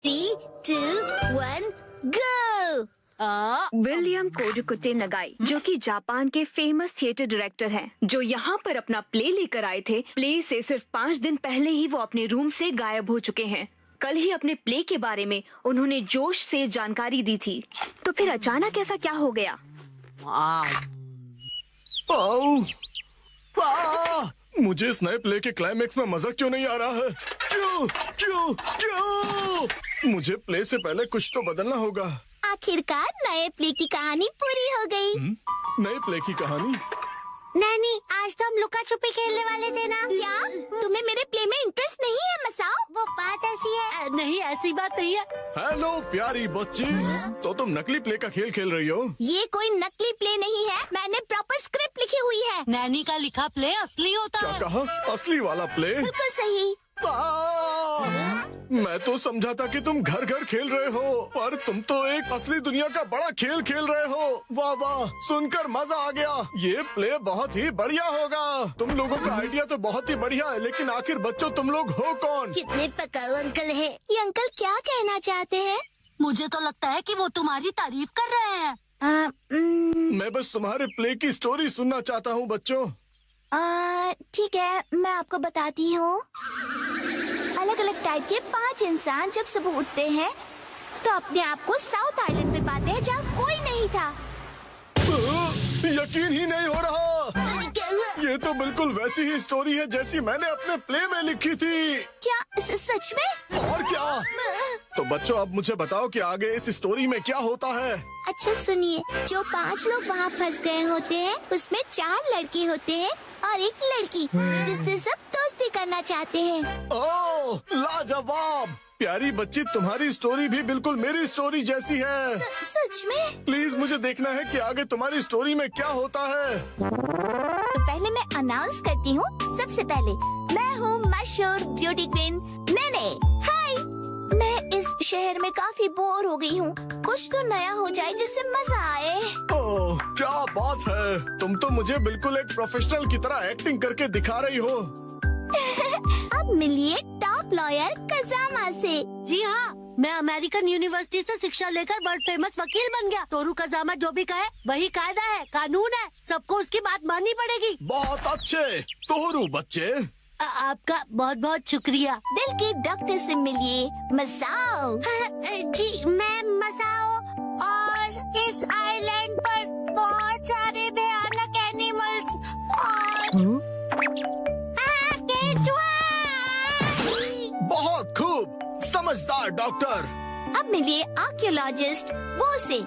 3, 2, 1, go! William कोडुकुटे नगाई, जो कि Japan के फेमस थिएटर डायरेक्टर हैं, जो यहाँ पर अपना प्ले लेकर आए थे। प्ले से सिर्फ 5 दिन पहले ही वो अपने रूम से गायब हो चुके हैं। कल ही अपने प्ले के बारे में उन्होंने जोश से जानकारी दी थी, तो फिर अचानक ऐसा क्या हो गया? मुझे इस नए प्ले के क्लाइमेक्स में मजा क्यों नहीं आ रहा है? क्यों क्यों क्यों? मुझे प्ले से पहले कुछ तो बदलना होगा। आखिरकार नए प्ले की कहानी पूरी हो गई। नए प्ले की कहानी? नैनी, आज तो हम लुका छुपी खेलने वाले थे ना? क्या तुम्हें मेरे प्ले में इंटरेस्ट नहीं है मसाओ? वो बात ऐसी है। नहीं, ऐसी बात नहीं है। हेलो प्यारी बच्ची, तो तुम नकली प्ले का खेल खेल रही हो? ये कोई नकली प्ले नहीं है, मैंने प्रॉपर स्क्रिप्ट लिखी हुई है। नैनी का लिखा प्ले असली होता क्या है। कहा? असली वाला प्ले? बिल्कुल सही। मैं तो समझा था कि तुम घर घर खेल रहे हो, पर तुम तो एक असली दुनिया का बड़ा खेल खेल रहे हो। वाह वाह, सुनकर मजा आ गया। ये प्ले बहुत ही बढ़िया होगा। तुम लोगों का आइडिया तो बहुत ही बढ़िया है, लेकिन आखिर बच्चों तुम लोग हो कौन? कितने पकाऊ अंकल हैं। ये अंकल क्या कहना चाहते हैं? मुझे तो लगता है कि वो तुम्हारी तारीफ कर रहे हैं। मैं बस तुम्हारे प्ले की स्टोरी सुनना चाहता हूँ बच्चों। ठीक है, मैं आपको बताती हूँ। अलग अलग टाइप के 5 इंसान जब सुबह उठते हैं तो अपने आप को साउथ आइलैंड पे पाते हैं, जहाँ कोई नहीं था। यकीन ही नहीं हो रहा। ये तो बिल्कुल वैसी ही स्टोरी है जैसी मैंने अपने प्ले में लिखी थी। क्या सच में? और क्या? तो बच्चों, अब मुझे बताओ कि आगे इस स्टोरी में क्या होता है। अच्छा सुनिए, जो 5 लोग वहाँ फंस गए होते हैं, उसमें 4 लड़के होते हैं और 1 लड़की, जिससे सब दोस्ती करना चाहते हैं। ओह, लाजवाब! प्यारी बच्ची, तुम्हारी स्टोरी भी बिल्कुल मेरी स्टोरी जैसी है। सच में? प्लीज मुझे देखना है कि आगे तुम्हारी स्टोरी में क्या होता है। तो पहले मैं अनाउंस करती हूँ। सबसे पहले मैं हूँ मशहूर ब्यूटी क्वीन नैने। हाय, मैं इस शहर में काफी बोर हो गई हूँ। कुछ तो नया हो जाए जिससे मजा आए। ओह, क्या बात है! तुम तो मुझे बिल्कुल एक प्रोफेशनल की तरह एक्टिंग करके दिखा रही हो। अब मिलिए टॉप लॉयर कजामा से। जी हाँ, मैं अमेरिकन यूनिवर्सिटी से शिक्षा लेकर वर्ल्ड फेमस वकील बन गया। तोरू कजामा जो भी कहे वही कायदा है, कानून है। सबको उसकी बात माननी पड़ेगी। बहुत अच्छे तोरू बच्चे। आपका बहुत बहुत शुक्रिया। दिल के डॉक्टर से मिलिए मसाओ। जी, मैं मसाओ, और इस आइलैंड पर बहुत सारे भयानक एनिमल्स और बहुत खूब, समझदार डॉक्टर। अब मिलिए आर्कियोलॉजिस्ट वो से।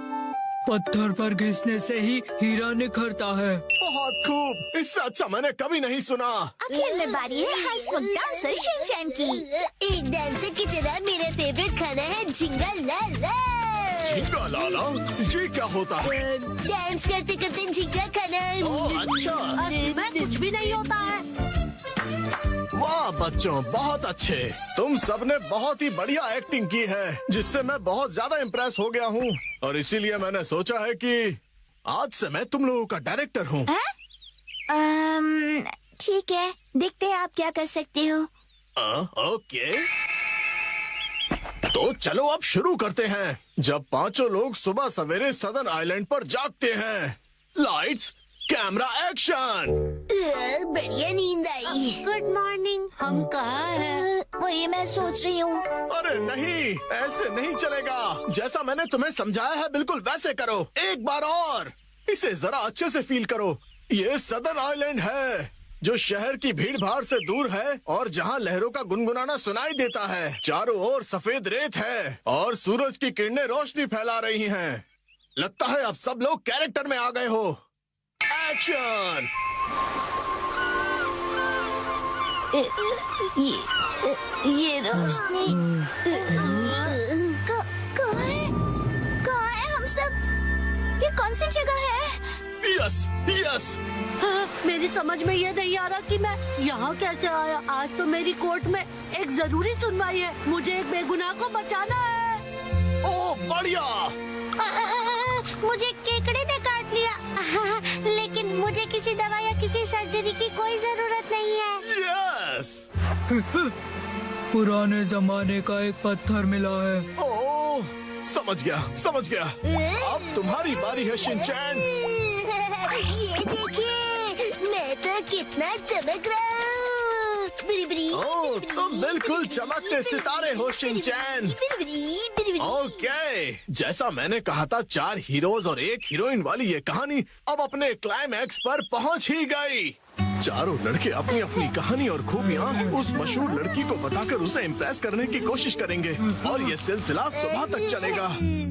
पत्थर पर घिसने से ही हीरा निखरता है। बहुत खूब, इससे अच्छा मैंने कभी नहीं सुना। आखिर में बारी है हंसमुख डांसर शिनचैन की। एक डांसर की तरह मेरा फेवरेट खाना है झिंगा लाला। झींगा लाला, ये क्या होता है? डांस करते करते झिंगा खाना। ओह, अच्छा। असली में कुछ भी नहीं होता है। वाह बच्चों, बहुत अच्छे। तुम सबने बहुत ही बढ़िया एक्टिंग की है, जिससे मैं बहुत ज्यादा इम्प्रेस हो गया हूँ। और इसीलिए मैंने सोचा है कि आज से मैं तुम लोगों का डायरेक्टर हूँ। ठीक है, देखते हैं आप क्या कर सकते हो। ओके, तो चलो अब शुरू करते हैं। जब 5 लोग सुबह सवेरे सदर्न आइलैंड पर जागते हैं। Lights, camera, action. बढ़िया नींद आई। Good morning. हम कहाँ हैं? वही मैं सोच रही हूँ। अरे नहीं, ऐसे नहीं चलेगा। जैसा मैंने तुम्हें समझाया है बिल्कुल वैसे करो। एक बार और, इसे जरा अच्छे से फील करो। ये सदर्न आइलैंड है, जो शहर की भीड़ भाड़ से दूर है और जहाँ लहरों का गुनगुनाना सुनाई देता है। चारों ओर सफेद रेत है और सूरज की किरणें रोशनी फैला रही हैं। लगता है अब सब लोग कैरेक्टर में आ गए हो। एक्शन। ये रोशनी कहाँ है हम सब? ये कौन सी जगह है? Yes yes. मेरी समझ में ये नहीं आ रहा कि मैं यहाँ कैसे आया। आज तो मेरी कोर्ट में एक जरूरी सुनवाई है। मुझे एक बेगुनाह को बचाना है। ओह बढ़िया। मुझे केकड़े ने काट लिया, लेकिन मुझे किसी दवा या किसी सर्जरी की कोई जरूरत नहीं है। यस। पुराने जमाने का एक पत्थर मिला है। ओह, समझ गया। अब तुम्हारी बारी है शिनचैन। ये देखिए, मैं तो कितना चमक रहा हूँ। ओह, तुम बिल्कुल चमकते सितारे हो शिनचैन। ओके, जैसा मैंने कहा था, 4 हीरोज और 1 हीरोइन वाली ये कहानी अब अपने क्लाइमैक्स पर पहुंच ही गई। चारों लड़के अपनी अपनी कहानी और खूबियाँ उस मशहूर लड़की को बताकर उसे इम्प्रेस करने की कोशिश करेंगे और ये सिलसिला सुबह तक चलेगा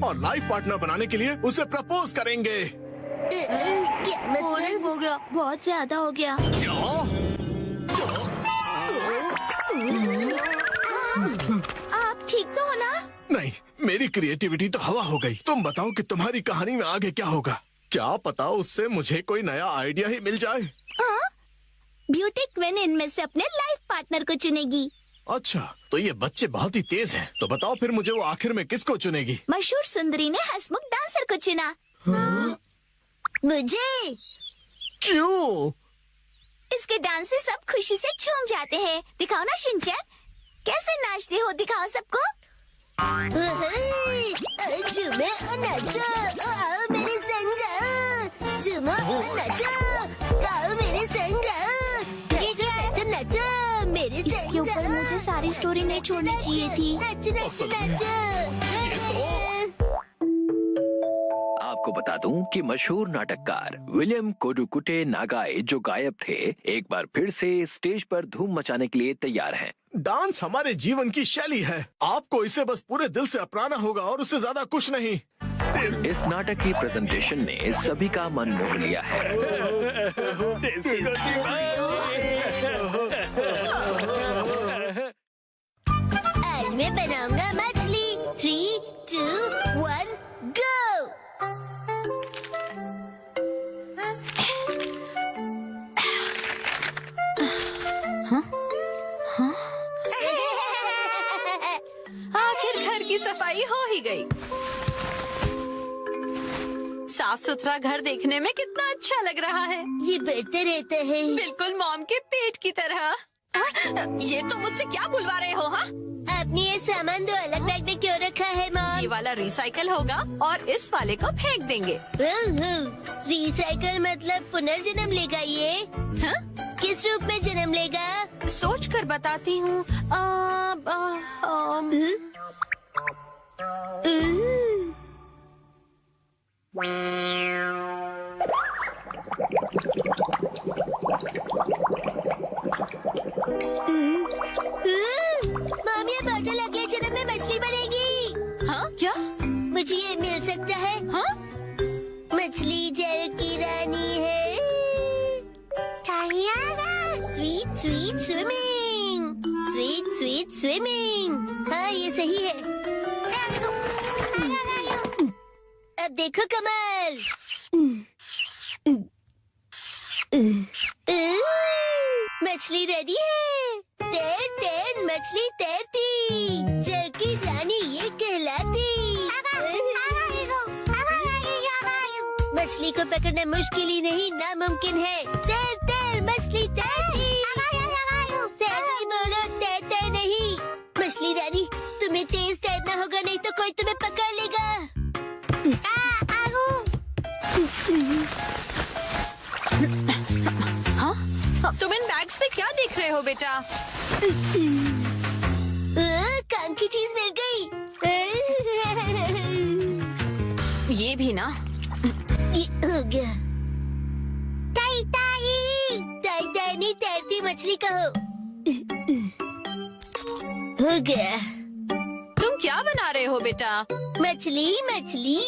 और लाइफ पार्टनर बनाने के लिए उसे प्रपोज करेंगे। क्या मतलब? हो गया। बहुत ज्यादा हो गया। आप ठीक तो हो ना? नहीं, मेरी क्रिएटिविटी तो हवा हो गई। तुम बताओ कि तुम्हारी कहानी में आगे क्या होगा? क्या पता उससे मुझे कोई नया आइडिया ही मिल जाए। ब्यूटी क्वीन इनमें से अपने लाइफ पार्टनर को चुनेगी। अच्छा, तो ये बच्चे बहुत ही तेज हैं। तो बताओ फिर मुझे वो आखिर में किसको चुनेगी? मशहूर सुंदरी ने हंसमुख डांसर को चुना। मुझे? क्यों? इसके डांस से सब खुशी से झूम जाते हैं। दिखाओ ना शिनचैन, कैसे नाचते हो, दिखाओ सबको। झूमो और नाचो, आओ मेरे संग। झूमो और नाचो, आओ मेरे संग। नाचो नाचो मेरे संग। इसके ऊपर मुझे सारी स्टोरी नहीं छोड़नी चाहिए थी। नाचो नाचो नाचो। आपको बता दूं कि मशहूर नाटककार विलियम कोडुकुटे नागाई जो गायब थे, एक बार फिर से स्टेज पर धूम मचाने के लिए तैयार हैं। डांस हमारे जीवन की शैली है। आपको इसे बस पूरे दिल से अपनाना होगा और उससे ज्यादा कुछ नहीं। इस नाटक की प्रेजेंटेशन ने सभी का मन मोह लिया है। आज मैं बनाऊंगा मछली। 3, 2, 1, गो। आखिर घर की सफाई हो ही गई। साफ सुथरा घर देखने में कितना अच्छा लग रहा है। ये बढ़ते रहता है। बिल्कुल मॉम के पेट की तरह। ये तो मुझसे क्या बुलवा रहे हो? हाँ, आपने ये सामान 2 अलग बैग में क्यों रखा है मॉम? ये वाला रिसाइकल होगा और इस वाले को फेंक देंगे। रिसाइकल मतलब पुनर्जन्म लेगा ये? हाँ? किस रूप में जन्म लेगा? सोच कर बताती हूँ। मॉम, ये बॉटल अगले जन्म में मछली बनेगी। हाँ क्या? मुझे ये मिल सकता है? हाँ? मछली जल की रानी है। Sweet sweet swimming, sweet sweet swimming. हाँ, ये सही है। अब देखो कमल। मछली रेडी है। तैर तैर मछली तैरती, जल की रानी ये कहलाती। मछली को पकड़ना मुश्किल ही नहीं, नामुमकिन है। तैर तैर मछली तैरती। तैरती बोलो, तैरते नहीं। मछली रानी, तुम्हें तेज तैरना होगा, नहीं तो कोई तुम्हें पकड़ लेगा। हाँ? तुम इन बैग्स में क्या देख रहे हो बेटा? काम की चीज मिल गई। ये भी ना। ये हो गया। ताई ताई, ताई ताई नहीं, तैरती मछली कहो। हो गया। तुम क्या बना रहे हो बेटा? मछली मछली,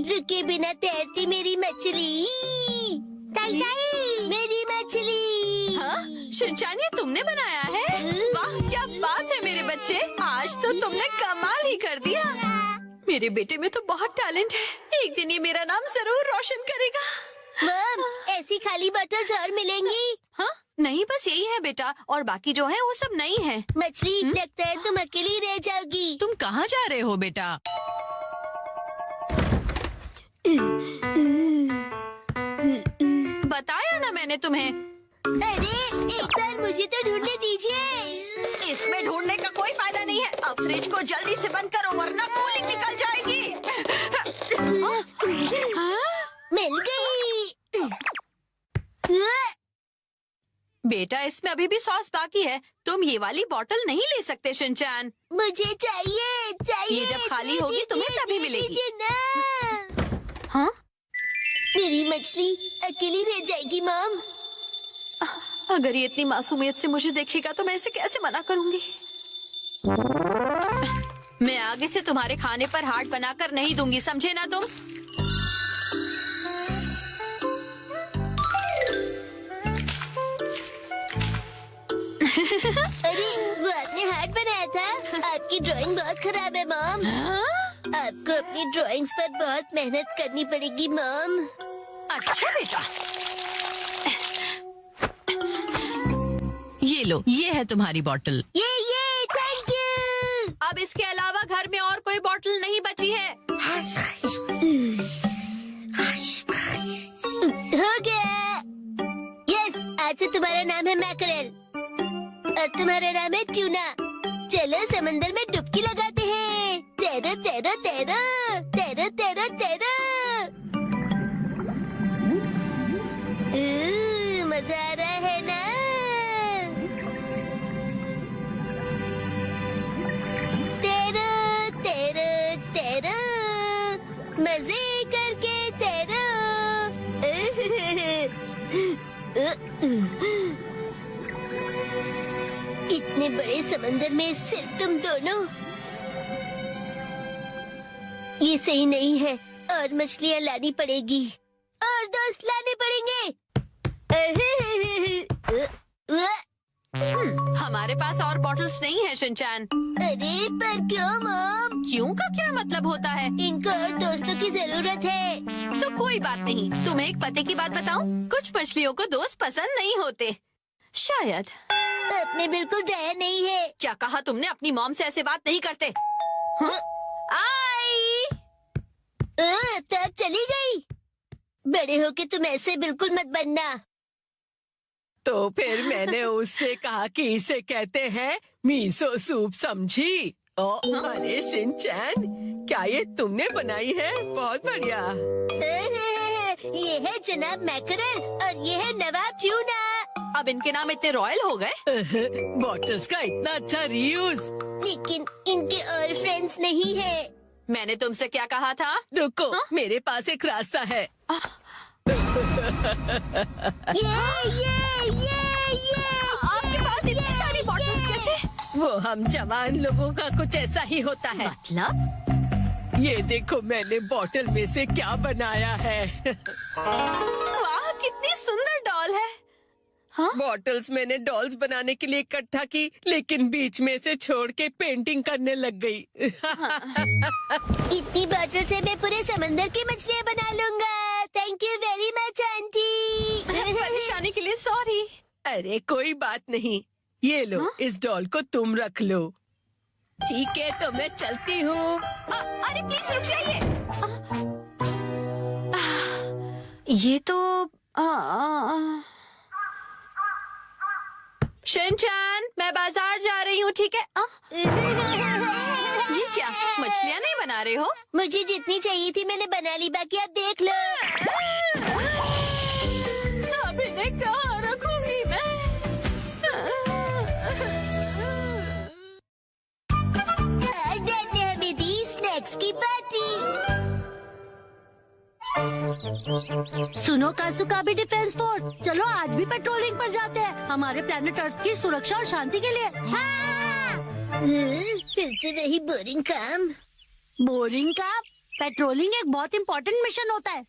रुके बिना तैरती मेरी मछली। ताई ताई, मेरी मछली। हाँ? शिनचैन, ये तुमने बनाया है? वाह, क्या बात है मेरे बच्चे, आज तो तुमने कमाल ही कर दिया। मेरे बेटे में तो बहुत टैलेंट है, एक दिन ये मेरा नाम जरूर रोशन करेगा। मॉम, ऐसी खाली बोतल्स और मिलेंगी? हाँ? नहीं, बस यही है बेटा, और बाकी जो है वो सब नहीं है। मछली, लगता है तुम अकेली रह जाओगी। तुम कहाँ जा रहे हो बेटा? बताया ना मैंने तुम्हें। अरे एक बार मुझे तो ढूंढने दीजिए। इसमें ढूंढने का कोई फायदा नहीं है। अब फ्रिज को जल्दी से बंद करो वरना कूलिंग निकल जाएगी। मिल गई। बेटा इसमें अभी भी सॉस बाकी है। तुम ये वाली बोतल नहीं ले सकते शिनचैन। मुझे चाहिए चाहिए। ये जब खाली होगी तुम्हें तभी मिलेगी। दीजिए ना। हाँ? मेरी मछली अकेली रह जाएगी मॉम। अगर ये इतनी मासूमियत से मुझे देखेगा तो मैं इसे कैसे मना करूंगी। मैं आगे से तुम्हारे खाने पर हार्ट बनाकर नहीं दूंगी, समझे ना तुम? अरे वो आपने हार्ट बनाया था। आपकी ड्राइंग बहुत खराब है मॉम। आपको अपनी ड्राइंग्स पर बहुत मेहनत करनी पड़ेगी मॉम। अच्छा बेटा, ये लो, ये है तुम्हारी बोतल। ये थैंक यू। अब इसके अलावा घर में और कोई बोतल नहीं बची है। हो गया। यस, आज से तुम्हारा नाम है मैकरेल और तुम्हारा नाम है ट्यूना। चलो समंदर में डुबकी लगाते हैं। तैरो तैरो तैरो तैरो तैरो तैरो। मजा आ रहा है ना? तैरो तैरो तैरो, मजे करके तैरो। इतने बड़े समंदर में सिर्फ तुम दोनों। ये सही नहीं है और मछलियाँ लानी पड़ेगी और दोस्त लाने पड़ेंगे। हमारे पास और बॉटल्स नहीं है शिनचैन। अरे पर क्यों मॉम? क्यों का क्या मतलब होता है? इनको और दोस्तों की जरूरत है। तो कोई बात नहीं। तुम्हें एक पते की बात बताऊं? कुछ मछलियों को दोस्त पसंद नहीं होते शायद। आपने बिल्कुल डरा नहीं है। क्या कहा तुमने? अपनी मॉम से ऐसे बात नहीं करते। हाँ? आई। तो अब चली गई। बड़े होके तुम ऐसे बिल्कुल मत बनना। तो फिर मैंने उससे कहा कि इसे कहते हैं मीसो सूप, समझी? अरे शिनचैन, क्या ये तुमने बनाई है? बहुत बढ़िया। ये है जनाब मैकरेल और ये है नवाब ट्यूना। अब इनके नाम इतने रॉयल हो गए। बॉटल्स का इतना अच्छा रीयूज। लेकिन इनके और फ्रेंड्स नहीं है। मैंने तुमसे क्या कहा था? रुको, मेरे पास एक रास्ता है। आपके पास इतनी सारी बॉटल्स कैसे? वो हम जवान लोगों का कुछ ऐसा ही होता है। मतलब? ये देखो मैंने बॉटल में से क्या बनाया है। वाह, कितनी सुंदर डॉल है। हाँ? बॉटल्स मैंने डॉल्स बनाने के लिए इकट्ठा की, लेकिन बीच में से छोड़ के पेंटिंग करने लग गई। इतनी बॉटल से मैं पूरे समंदर की मछलियाँ बना लूँगा। Thank you very much aunty. परेशानी के लिए सॉरी। अरे कोई बात नहीं, ये लो। हाँ? इस डॉल को तुम रख लो। ठीक है, तो मैं चलती हूँ। अरे प्लीज रुक जाइए। ये तो शिनचैन, मैं बाजार जा रही हूँ, ठीक है? ये क्या, मछलियाँ नहीं बना रहे हो? मुझे जितनी चाहिए थी मैंने बना ली, बाकी आप देख लो। अब इन्हें कहाँ रखूंगी मैं? आज डैड ने हमें दी स्नैक्स की पार्टी। सुनो कासुका भी डिफेंस फोर्स, चलो आज भी पेट्रोलिंग पर जाते हैं हमारे प्लेनेट अर्थ की सुरक्षा और शांति के लिए। हाँ! फिर से वही बोरिंग काम। बोरिंग का? पेट्रोलिंग एक बहुत इम्पोर्टेंट मिशन होता है।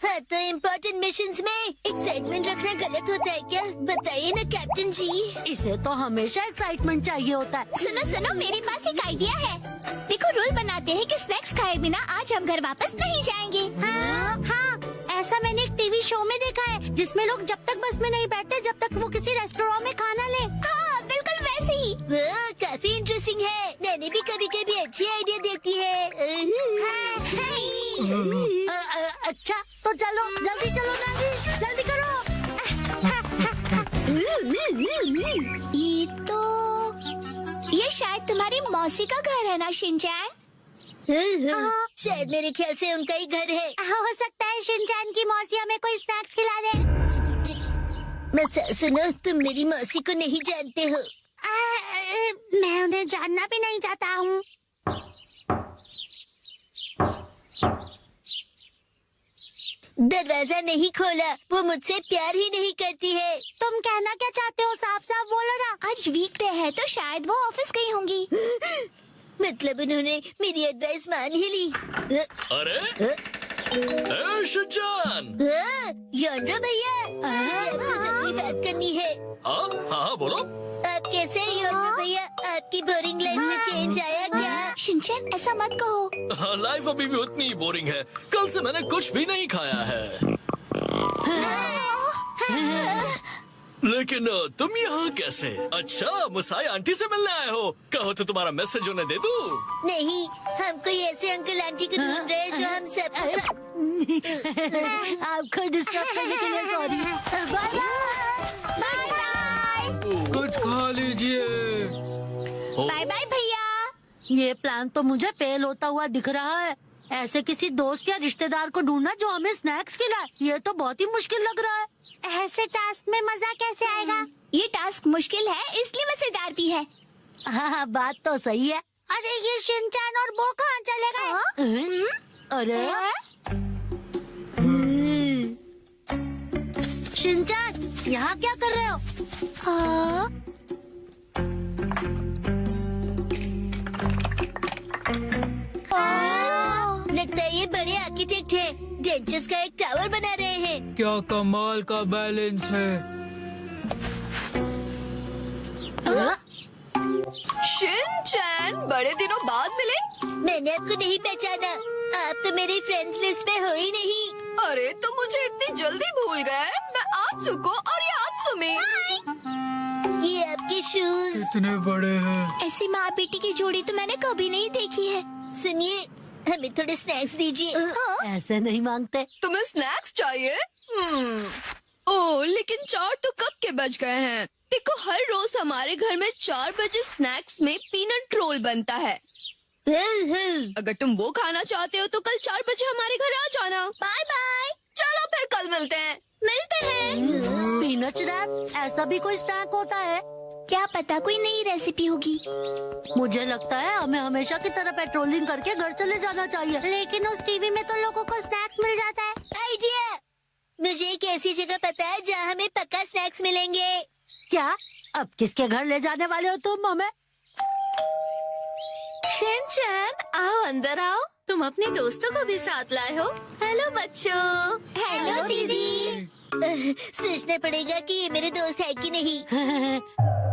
हाँ, तो इम्पोर्टेंट मिशंस में एक्साइटमेंट रखना गलत होता है क्या? बताइए ना कैप्टन जी। इसे तो हमेशा एक्साइटमेंट चाहिए होता है। सुनो सुनो, मेरे पास एक आइडिया है। देखो, रूल बनाते हैं कि स्नैक्स खाए बिना आज हम घर वापस नहीं जाएंगे। हाँ, ऐसा मैंने एक टीवी शो में देखा है जिसमें लोग जब तक बस में नहीं बैठते जब तक वो किसी रेस्टोरेंट में खाना ले। हाँ, बिल्कुल वैसे ही। वो काफी इंटरेस्टिंग है। नैनी भी कभी कभी अच्छी आइडिया देती है। अच्छा, तो चलो, जल्दी चलो नानी, जल्दी करो। ये शायद तुम्हारी मौसी का घर है ना शिनचैन? शायद मेरे ख्याल से उनका ही घर है। हो सकता है शिनचैन की मौसी हमें कोई स्नैक्स खिला दे। मैं सुनो, तुम मेरी मौसी को नहीं जानते हो। मैं उन्हें जानना भी नहीं चाहता हूँ। दरवाजा नहीं खोला, वो मुझसे प्यार ही नहीं करती है। तुम कहना क्या चाहते हो? साफ साफ बोलो ना। आज वीकडे है तो शायद वो ऑफिस गई होंगी। मतलब उन्होंने मेरी एडवाइस मान ही ली। अरे शिनचैन, योनरो भैया, मुझे आपसे जरूरी बात करनी है। हाँ बोलो। आप कैसे हैं योनरो भैया? आपकी बोरिंग लाइफ में चेंज आया क्या? शिनचैन ऐसा मत कहो। लाइफ अभी भी उतनी बोरिंग है। कल से मैंने कुछ भी नहीं खाया है। लेकिन तुम यहाँ कैसे? अच्छा, मुसाई आंटी से मिलने आए हो। कहो तो तुम्हारा मैसेज उन्हें दे दूँ? नहीं, हम कोई ऐसे अंकल आंटी को ढूंढ रहे हैं जो हम सब आपको डिस्टर्ब करने के लिए सॉरी। Bye bye. कुछ खा लीजिए। बाय बाय भैया। ये प्लान तो मुझे फेल होता हुआ दिख रहा है। ऐसे किसी दोस्त या रिश्तेदार को ढूंढना जो हमें स्नैक्स खिलाए, ये तो बहुत ही मुश्किल लग रहा है। ऐसे टास्क में मजा कैसे आएगा? ये टास्क मुश्किल है इसलिए मजेदार भी है। हाँ, बात तो सही है। अरे ये शिनचैन और वो कहाँ चले गए? अरे शिनचैन, यहाँ क्या कर रहे हो? लगता है ये बड़े आर्किटेक्ट हैं। डेंचर्स का एक टावर बना रहे हैं। क्या कमाल का बैलेंस है। शिनचैन, बड़े दिनों बाद मिले। मैंने आपको नहीं पहचाना। आप तो मेरी फ्रेंड्स लिस्ट में हो ही नहीं। अरे तुम मुझे इतनी जल्दी भूल गए। मैं आत्सुको और ये आत्सुमी। ये आपके शूज इतने बड़े हैं। ऐसी माँ बेटी की जोड़ी तो मैंने कभी नहीं देखी है। सुनिए, हमें थोड़े स्नैक्स दीजिए। ऐसे नहीं मांगते। तुम्हें स्नैक्स चाहिए? ओह, लेकिन 4 तो कब के बज गए हैं। देखो, हर रोज हमारे घर में 4 बजे स्नैक्स में पीनट रोल बनता है। अगर तुम वो खाना चाहते हो तो कल 4 बजे हमारे घर आ जाना। Bye bye. चलो फिर कल मिलते हैं। स्पिनच रैप, ऐसा भी कोई स्नैक होता है? क्या पता कोई नई रेसिपी होगी। मुझे लगता है हमें हमेशा की तरह पेट्रोलिंग करके घर चले जाना चाहिए। लेकिन उस टीवी में तो लोगों को स्नैक्स मिल जाता है। आइडिया! मुझे एक ऐसी जगह पता है जहाँ हमें पक्का स्नैक्स मिलेंगे। क्या? अब किसके घर ले जाने वाले हो तुम हमें? शिनचैन, आओ अंदर आओ। तुम अपने दोस्तों को भी साथ लाए हो। हेलो बच्चों। हेलो दीदी। सोचना पड़ेगा कि ये मेरे दोस्त है कि नहीं।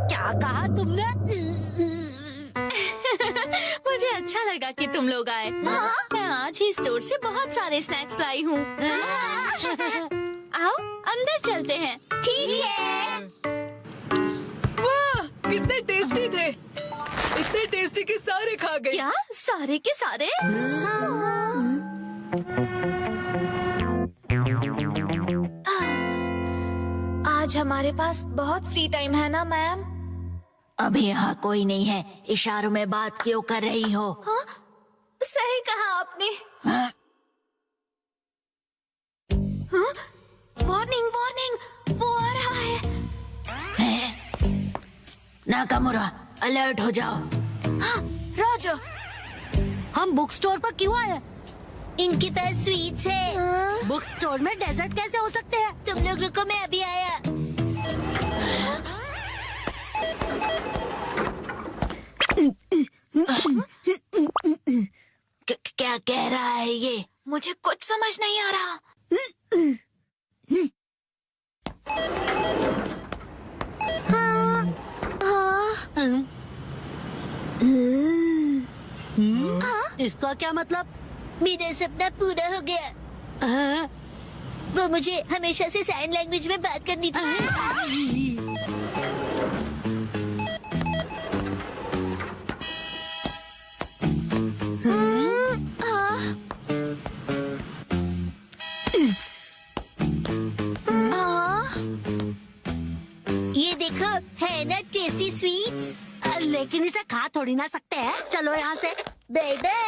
क्या कहा तुमने? मुझे अच्छा लगा कि तुम लोग आए। मैं आज ही स्टोर से बहुत सारे स्नैक्स लाई हूँ। आओ अंदर चलते हैं। ठीक है। वाह, कितने टेस्टी थे। इतने टेस्टी कि सारे खा गए। क्या सारे के सारे? आज हमारे पास बहुत फ्री टाइम है ना मैम? अभी यहाँ कोई नहीं है। इशारों में बात क्यों कर रही हो? हाँ? सही कहा आपने। हाँ? वार्निंग वार्निंग, वो आ रहा है। नाकामुरा, अलर्ट हो जाओ। हाँ, राजा। हम बुक स्टोर पर क्यों आए? इनके पास स्वीट्स है। बुक स्टोर में डेजर्ट कैसे हो सकते हैं? तुम लोग रुको, मैं अभी आया। क्या कह रहा है ये? मुझे कुछ समझ नहीं आ रहा। इसका क्या मतलब? मेरा सपना पूरा हो गया। वो मुझे हमेशा से साइन लैंग्वेज में बात करनी थी। That tasty sweets. लेकिन इसे खा थोड़ी ना सकते हैं। चलो यहाँ से। Bye bye.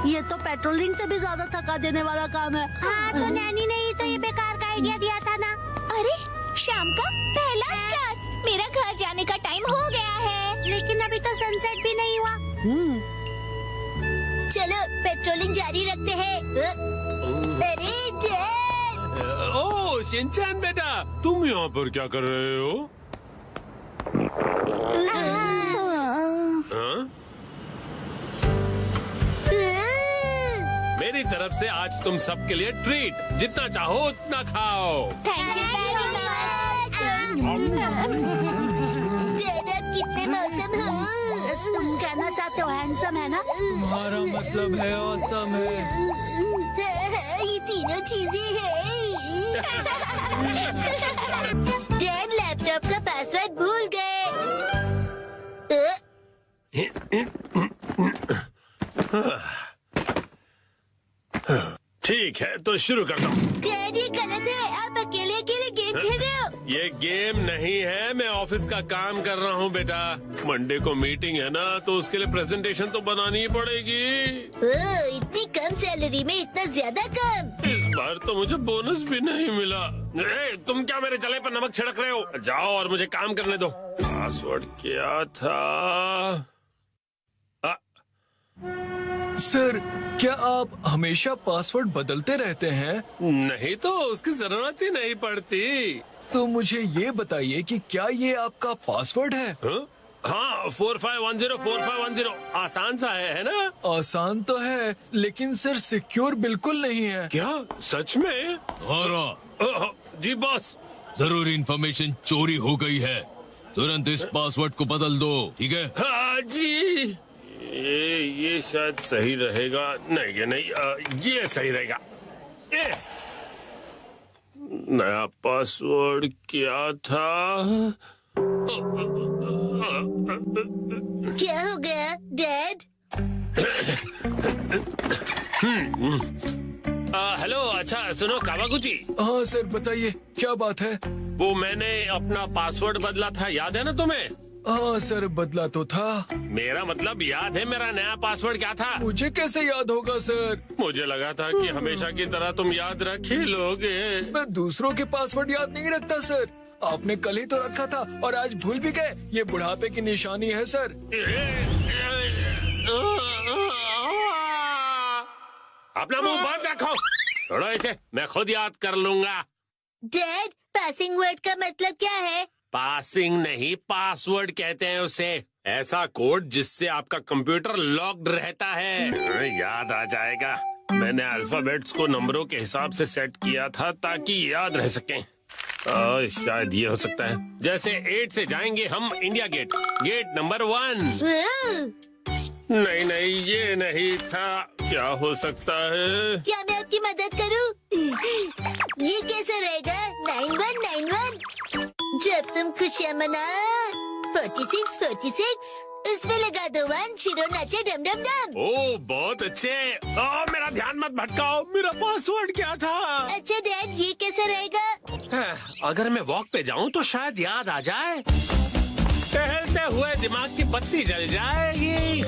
ये तो पेट्रोलिंग से भी ज्यादा थका देने वाला काम है। हाँ, तो नैनी ने ही तो ये बेकार का आइडिया दिया था ना। अरे शाम का पहला स्टार। मेरा घर जाने का टाइम हो गया है। लेकिन अभी तो सनसेट भी नहीं हुआ। चलो पेट्रोलिंग जारी रखते हैं। अरे डैड। ओह शिनचैन बेटा, तुम यहाँ पर क्या कर रहे हो? हाँ? मेरी तरफ से आज तुम सबके लिए ट्रीट, जितना चाहो उतना खाओ। Thank you very much. Dad आप कितने मौसम हो। तुम कहना चाहते हो हैंडसम है ना? तुम्हारा मतलब है ऑसम है। ये तीनों चीजें हैं। डैड लैपटॉप का पासवर्ड भूल गए। ठीक है तो शुरू कर दो। डैड ये गलत है, आप अकेले अकेले गेम खेल रहे हो। ये गेम नहीं है, मैं ऑफिस का काम कर रहा हूँ बेटा। मंडे को मीटिंग है ना, तो उसके लिए प्रेजेंटेशन तो बनानी ही पड़ेगी। इतनी कम सैलरी में इतना ज्यादा काम। इस बार तो मुझे बोनस भी नहीं मिला। तुम क्या मेरे जले पर नमक छिड़क रहे हो? जाओ और मुझे काम करने दो। पासवर्ड क्या था? सर क्या आप हमेशा पासवर्ड बदलते रहते हैं? नहीं तो उसकी जरूरत ही नहीं पड़ती। तो मुझे ये बताइए कि क्या ये आपका पासवर्ड है? हाँ 45104510। आसान सा है ना? आसान तो है लेकिन सर सिक्योर बिल्कुल नहीं है। क्या सच में? जी बॉस। जरूरी इंफॉर्मेशन चोरी हो गई है, तुरंत इस पासवर्ड को बदल दो, ठीक है? हाँ जी। ये शायद सही रहेगा। नहीं ये नहीं, ये सही रहेगा। नया पासवर्ड क्या था? क्या हो गया डैड? हेलो, अच्छा सुनो कावागुची। हाँ सर बताइए क्या बात है? वो मैंने अपना पासवर्ड बदला था, याद है ना तुम्हें? हाँ सर बदला तो था। मेरा मतलब याद है मेरा नया पासवर्ड क्या था? मुझे कैसे याद होगा सर? मुझे लगा था कि हमेशा की तरह तुम याद रख ही लोगे। मैं दूसरों के पासवर्ड याद नहीं रखता सर। आपने कल ही तो रखा था और आज भूल भी गए। ये बुढ़ापे की निशानी है सर। अपना मुंह बंद रखो। छोड़ो इसे, मैं खुद याद कर लूंगा। डैड पासिंग वर्ड का मतलब क्या है? पासिंग नहीं, पासवर्ड कहते हैं उसे। ऐसा कोड जिससे आपका कंप्यूटर लॉक्ड रहता है। याद आ जाएगा। मैंने अल्फाबेट्स को नंबरों के हिसाब से सेट किया था ताकि याद रह सकें। शायद ये हो सकता है। जैसे 8 से जाएंगे हम इंडिया गेट, गेट नंबर 1। नहीं नहीं ये नहीं था। क्या हो सकता है? क्या मैं आपकी मदद करूं? ये कैसा रहेगा? 9191। जब तुम खुशियाँ मनाओ 46 उसमें लगा दो 1, शिरो नाचे डम डम डम। ओह बहुत अच्छे। मेरा ध्यान मत भटकाओ, मेरा पासवर्ड क्या था? अच्छा डैड ये कैसा रहेगा? अगर मैं वॉक पे जाऊं तो शायद याद आ जाए। टहलते हुए दिमाग की बत्ती जल जाएगी।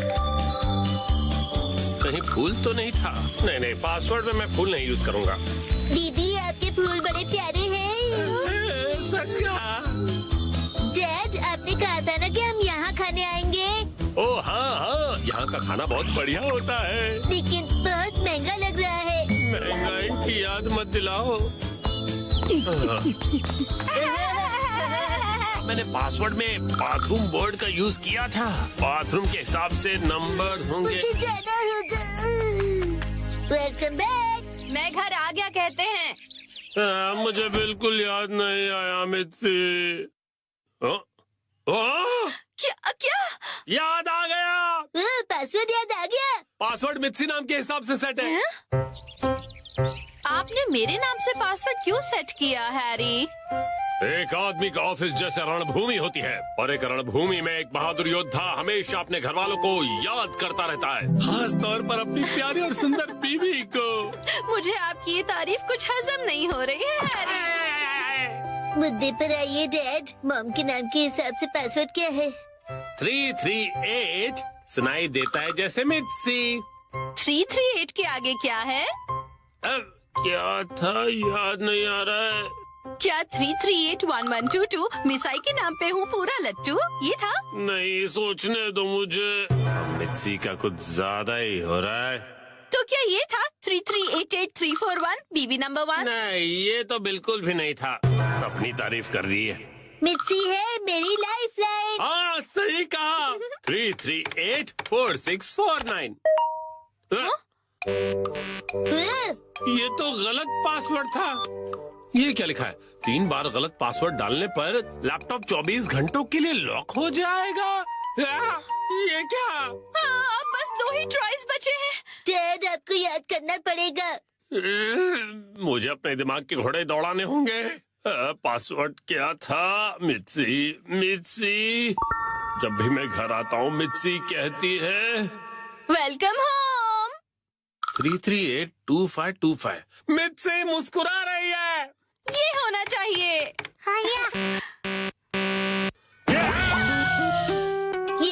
कहीं फूल तो नहीं था? नहीं पासवर्ड में मैं फूल नहीं यूज करूंगा। दीदी आपके फूल बड़े प्यारे हैं। सच कहा। डैड आपने कहा था ना कि हम यहाँ खाने आएंगे। ओह हाँ, यहाँ का खाना बहुत बढ़िया होता है। लेकिन बहुत महंगा लग रहा है। महंगाई की याद मत दिलाओ। मैंने पासवर्ड में बाथरूम बोर्ड का यूज किया था। बाथरूम के हिसाब से नंबर्स होंगे। मुझे जाना होगा। Welcome back. मैं घर आ गया कहते हैं। मुझे बिल्कुल याद नहीं आया मित्सी। क्या? याद आ गया। पासवर्ड याद आ गया। पासवर्ड मित्सी नाम के हिसाब से सेट है। आपने मेरे नाम से पासवर्ड क्यों सेट किया हैरी? एक आदमी का ऑफिस जैसे रणभूमि होती है और एक रणभूमि में एक बहादुर योद्धा हमेशा अपने घर वालों को याद करता रहता है, खास तौर पर अपनी प्यारी और सुंदर बीवी को। मुझे आपकी ये तारीफ कुछ हजम नहीं हो रही है हैरी। मुद्दे पर आइए डैड। मॉम के नाम के हिसाब से पासवर्ड क्या है? 338 सुनाई देता है जैसे मित्सी। 338 के आगे क्या है? अब क्या था याद नहीं आ रहा है। क्या 3381122 मिसाई के नाम पे हूँ पूरा लट्टू, ये था? नहीं, सोचने दो मुझे। मित्सी का कुछ ज्यादा ही हो रहा है। तो क्या ये था 3388341 बीवी नंबर 1? नहीं, ये तो बिल्कुल भी नहीं था। अपनी तारीफ कर रही है। मित्सी है मेरी लाइफ लाइन। हाँ, सही कहा। 3384649। ये तो गलत पासवर्ड था। ये क्या लिखा है? 3 बार गलत पासवर्ड डालने पर लैपटॉप 24 घंटों के लिए लॉक हो जाएगा। ये क्या? हाँ, अब बस 2 ही ट्राइज बचे हैं। डैड आपको याद करना पड़ेगा। मुझे अपने दिमाग के घोड़े दौड़ाने होंगे। पासवर्ड क्या था? मित्सी। जब भी मैं घर आता हूँ मित्सी कहती है वेलकम होम। 3382525। मित्सी मुस्कुरा रही है। ये होना चाहिए। हाँ ये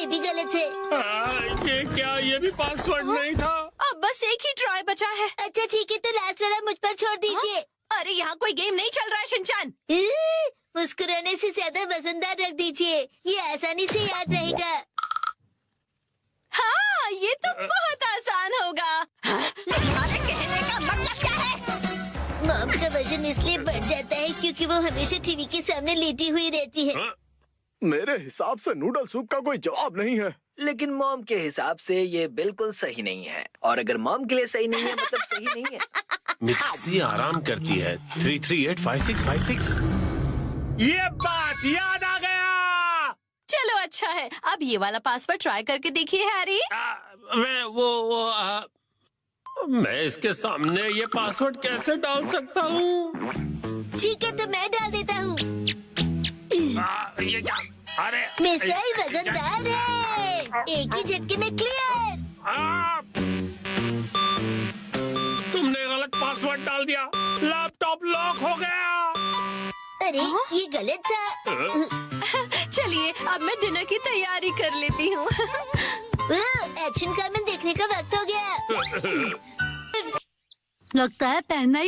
भी गलत है। ये क्या? ये भी पासवर्ड नहीं था। अब बस एक ही ट्राई बचा है। अच्छा ठीक है, तो लास्ट वाला मुझ पर छोड़ दीजिए। अरे यहाँ कोई गेम नहीं चल रहा है शिनचान। मुस्कुराने से ज्यादा वजनदार रख दीजिए, ये आसानी से याद रहेगा। हाँ, ये तो बहुत आसान होगा। तुम्हारे कहने का मतलब क्या है? मॉम का वजन इसलिए बढ़ जाता है क्योंकि वो हमेशा टीवी के सामने लेटी हुई रहती है। मेरे हिसाब से नूडल सूप का कोई जवाब नहीं है। लेकिन मॉम के हिसाब से ये बिल्कुल सही नहीं है, और अगर मॉम के लिए सही नहीं है मतलब सही नहीं है। मित्सी आराम करती है। 3385656। ये बात याद आ गया। चलो अच्छा है, अब ये वाला पासवर्ड ट्राई करके देखिए हैरी। मैं इसके सामने ये पासवर्ड कैसे डाल सकता हूँ? ठीक है, तो मैं डाल देता हूँ। ये क्या? अरे मिसाई वजनदार है, एक ही झटके में क्लियर। तुमने गलत पासवर्ड डाल दिया, लैपटॉप लॉक हो गया। अरे ये गलत था। चलिए अब मैं डिनर की तैयारी कर लेती हूँ। एक्शन कारमेन देखने का वक्त हो गया। लगता है पहनना ही